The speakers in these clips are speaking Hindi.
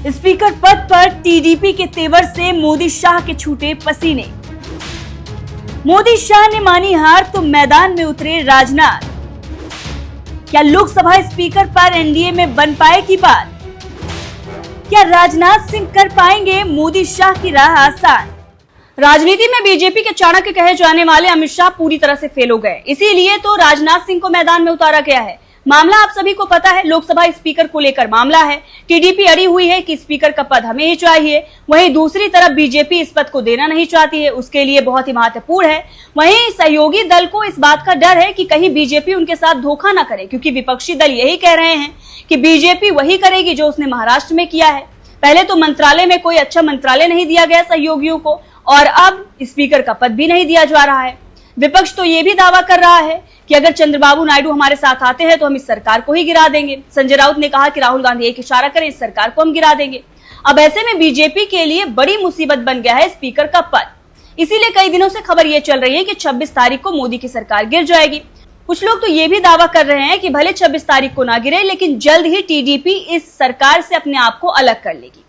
स्पीकर पद पर टीडीपी के तेवर से मोदी शाह के छूटे पसीने। मोदी शाह ने मानी हार तो मैदान में उतरे राजनाथ। क्या लोकसभा स्पीकर पर एनडीए में बन पाएगी बात? क्या राजनाथ सिंह कर पाएंगे मोदी शाह की राह आसान? राजनीति में बीजेपी के चाणक्य कहे जाने वाले अमित शाह पूरी तरह से फेल हो गए, इसीलिए तो राजनाथ सिंह को मैदान में उतारा गया है। मामला आप सभी को पता है, लोकसभा स्पीकर को लेकर मामला है। टीडीपी अड़ी हुई है कि स्पीकर का पद हमें ही चाहिए, वहीं दूसरी तरफ बीजेपी इस पद को देना नहीं चाहती है, उसके लिए बहुत ही महत्वपूर्ण है। वहीं सहयोगी दल को इस बात का डर है कि कहीं बीजेपी उनके साथ धोखा न करे, क्योंकि विपक्षी दल यही कह रहे हैं कि बीजेपी वही करेगी जो उसने महाराष्ट्र में किया है। पहले तो मंत्रालय में कोई अच्छा मंत्रालय नहीं दिया गया सहयोगियों को, और अब स्पीकर का पद भी नहीं दिया जा रहा है। विपक्ष तो ये भी दावा कर रहा है कि अगर चंद्रबाबू नायडू हमारे साथ आते हैं तो हम इस सरकार को ही गिरा देंगे। संजय राउत ने कहा कि राहुल गांधी एक इशारा करें, इस सरकार को हम गिरा देंगे। अब ऐसे में बीजेपी के लिए बड़ी मुसीबत बन गया है स्पीकर का पद। इसीलिए कई दिनों से खबर ये चल रही है कि 26 तारीख को मोदी की सरकार गिर जाएगी। कुछ लोग तो ये भी दावा कर रहे हैं कि भले 26 तारीख को ना गिरे, लेकिन जल्द ही टीडीपी इस सरकार से अपने आप को अलग कर लेगी।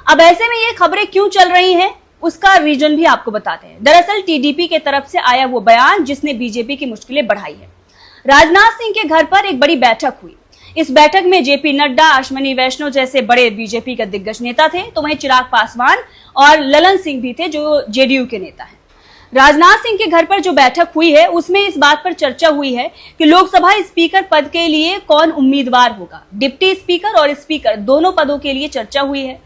अब ऐसे में ये खबरें क्यों चल रही हैं, उसका रीजन भी आपको बताते हैं। दरअसल टीडीपी के तरफ से आया वो बयान जिसने बीजेपी की मुश्किलें बढ़ाई है। राजनाथ सिंह के घर पर एक बड़ी बैठक हुई। इस बैठक में जेपी नड्डा, अश्विनी वैष्णव जैसे बड़े बीजेपी के दिग्गज नेता थे, तो वहीं चिराग पासवान और ललन सिंह भी थे जो जेडीयू के नेता हैं। राजनाथ सिंह के घर पर जो बैठक हुई है उसमें इस बात पर चर्चा हुई है कि लोकसभा स्पीकर पद के लिए कौन उम्मीदवार होगा। डिप्टी स्पीकर और स्पीकर दोनों पदों के लिए चर्चा हुई है।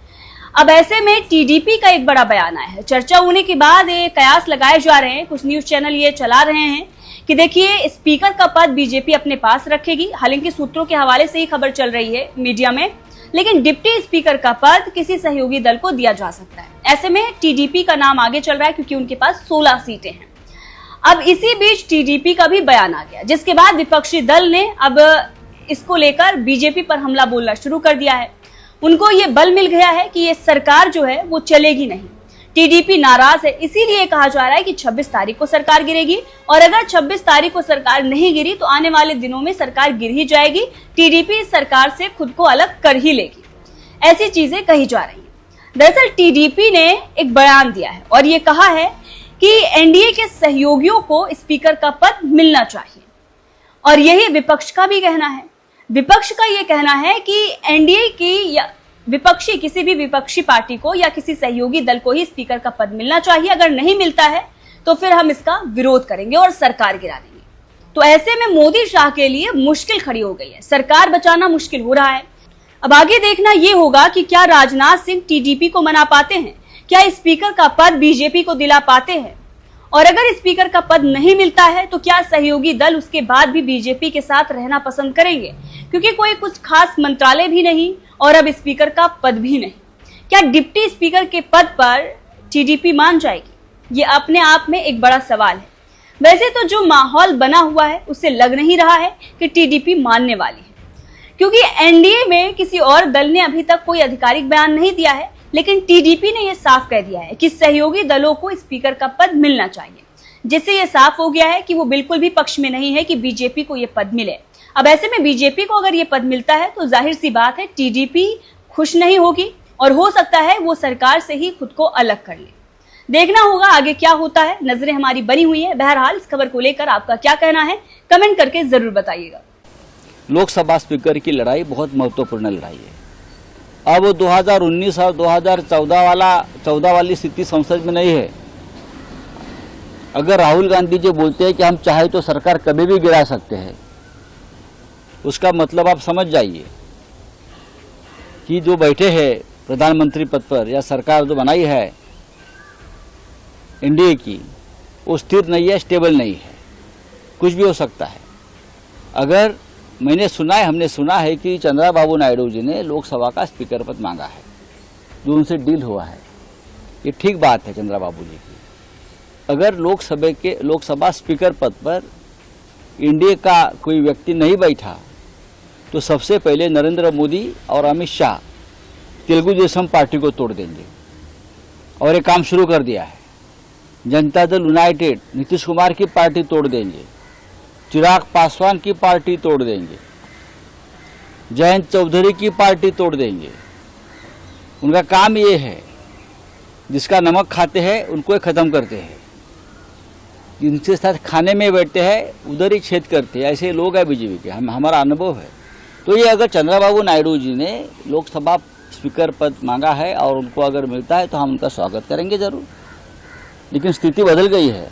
अब ऐसे में टीडीपी का एक बड़ा बयान आया है। चर्चा होने के बाद ये कयास लगाए जा रहे हैं, कुछ न्यूज चैनल ये चला रहे हैं कि देखिए स्पीकर का पद बीजेपी अपने पास रखेगी। हालांकि सूत्रों के हवाले से ही खबर चल रही है मीडिया में, लेकिन डिप्टी स्पीकर का पद किसी सहयोगी दल को दिया जा सकता है। ऐसे में टीडीपी का नाम आगे चल रहा है क्योंकि उनके पास 16 सीटें हैं। अब इसी बीच टीडीपी का भी बयान आ गया, जिसके बाद विपक्षी दल ने अब इसको लेकर बीजेपी पर हमला बोलना शुरू कर दिया है। उनको ये बल मिल गया है कि ये सरकार जो है वो चलेगी नहीं। टीडीपी नाराज है, इसीलिए कहा जा रहा है कि 26 तारीख को सरकार गिरेगी, और अगर 26 तारीख को सरकार नहीं गिरी तो आने वाले दिनों में सरकार गिर ही जाएगी। टीडीपी इस सरकार से खुद को अलग कर ही लेगी, ऐसी चीजें कही जा रही है। दरअसल टीडीपी ने एक बयान दिया है और ये कहा है कि एनडीए के सहयोगियों को स्पीकर का पद मिलना चाहिए, और यही विपक्ष का भी कहना है। विपक्ष का यह कहना है कि एनडीए की या किसी भी विपक्षी पार्टी को या किसी सहयोगी दल को ही स्पीकर का पद मिलना चाहिए। अगर नहीं मिलता है तो फिर हम इसका विरोध करेंगे और सरकार गिरा देंगे। तो ऐसे में मोदी शाह के लिए मुश्किल खड़ी हो गई है, सरकार बचाना मुश्किल हो रहा है। अब आगे देखना यह होगा कि क्या राजनाथ सिंह टीडीपी को मना पाते हैं, क्या स्पीकर का पद बीजेपी को दिला पाते हैं, और अगर स्पीकर का पद नहीं मिलता है तो क्या सहयोगी दल उसके बाद भी बीजेपी के साथ रहना पसंद करेंगे, क्योंकि कोई कुछ खास मंत्रालय भी नहीं और अब स्पीकर का पद भी नहीं। क्या डिप्टी स्पीकर के पद पर टीडीपी मान जाएगी? ये अपने आप में एक बड़ा सवाल है। वैसे तो जो माहौल बना हुआ है उससे लग नहीं रहा है कि टीडीपी मानने वाली है, क्योंकि एनडीए में किसी और दल ने अभी तक कोई आधिकारिक बयान नहीं दिया है, लेकिन टीडीपी ने यह साफ कह दिया है कि सहयोगी दलों को स्पीकर का पद मिलना चाहिए, जिससे यह साफ हो गया है कि वो बिल्कुल भी पक्ष में नहीं है कि बीजेपी को यह पद मिले। अब ऐसे में बीजेपी को अगर ये पद मिलता है तो जाहिर सी बात है टीडीपी खुश नहीं होगी, और हो सकता है वो सरकार से ही खुद को अलग कर ले। देखना होगा आगे क्या होता है, नजरें हमारी बनी हुई है। बहरहाल इस खबर को लेकर आपका क्या कहना है, कमेंट करके जरूर बताइएगा। लोकसभा स्पीकर की लड़ाई बहुत महत्वपूर्ण लड़ाई है। अब 2019 और 2014 वाली स्थिति संसद में नहीं है। अगर राहुल गांधी जी बोलते हैं कि हम चाहे तो सरकार कभी भी गिरा सकते हैं, उसका मतलब आप समझ जाइए कि जो बैठे हैं प्रधानमंत्री पद पर या सरकार जो बनाई है एनडीए की, वो स्थिर नहीं है, स्टेबल नहीं है, कुछ भी हो सकता है। अगर हमने सुना है कि चंद्रबाबू नायडू जी ने लोकसभा का स्पीकर पद मांगा है, जो उनसे डील हुआ है, ये ठीक बात है चंद्रबाबू जी की। अगर लोकसभा स्पीकर पद पर एनडीए का कोई व्यक्ति नहीं बैठा तो सबसे पहले नरेंद्र मोदी और अमित शाह तेलुगु देशम पार्टी को तोड़ देंगे, और ये काम शुरू कर दिया है। जनता दल यूनाइटेड नीतीश कुमार की पार्टी तोड़ देंगे, चिराग पासवान की पार्टी तोड़ देंगे, जयंत चौधरी की पार्टी तोड़ देंगे, उनका काम ये है, जिसका नमक खाते हैं उनको ही ख़त्म करते हैं, जिनके साथ खाने में बैठते हैं उधर ही छेद करते हैं। ऐसे लोग हैं बीजेपी के, हमारा अनुभव है। तो ये अगर चंद्रबाबू नायडू जी ने लोकसभा स्पीकर पद मांगा है और उनको अगर मिलता है तो हम उनका स्वागत करेंगे ज़रूर। लेकिन स्थिति बदल गई है।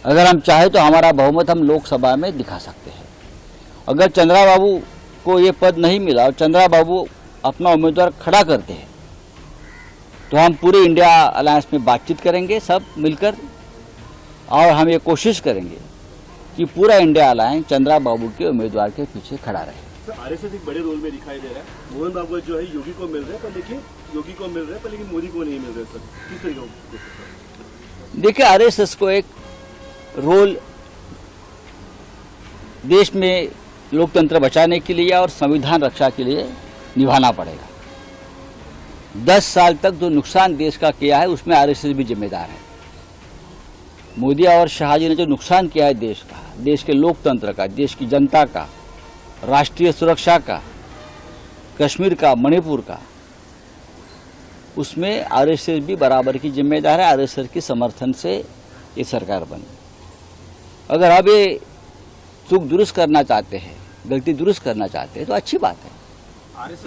अगर हम चाहें तो हमारा बहुमत हम लोकसभा में दिखा सकते हैं। अगर चंद्रबाबू को ये पद नहीं मिला और चंद्रबाबू अपना उम्मीदवार खड़ा करते हैं तो हम पूरे इंडिया अलायंस में बातचीत करेंगे सब मिलकर, और हम ये कोशिश करेंगे कि पूरा इंडिया अलायंस चंद्रबाबू के उम्मीदवार के पीछे खड़ा रहे। आरएसएस एक बड़े रोल में दिखाई दे रहा है। मोहन बाबू जो है योगी को मिल रहे हैं पर लेकिन मोदी को नहीं मिल रहे सर, किस तरीके से? देखिए, आरएसएस को एक रोल देश में लोकतंत्र बचाने के लिए और संविधान रक्षा के लिए निभाना पड़ेगा। 10 साल तक जो नुकसान देश का किया है उसमें आरएसएस भी जिम्मेदार है। मोदी और शाह जी ने जो नुकसान किया है देश का, देश के लोकतंत्र का, देश की जनता का, राष्ट्रीय सुरक्षा का, कश्मीर का, मणिपुर का, उसमें आरएसएस भी बराबर की जिम्मेदार है। आरएसएस के समर्थन से ये सरकार बनी। अगर अब ये चूक दुरुस्त करना चाहते हैं, गलती दुरुस्त करना चाहते हैं तो अच्छी बात है। आरएसएस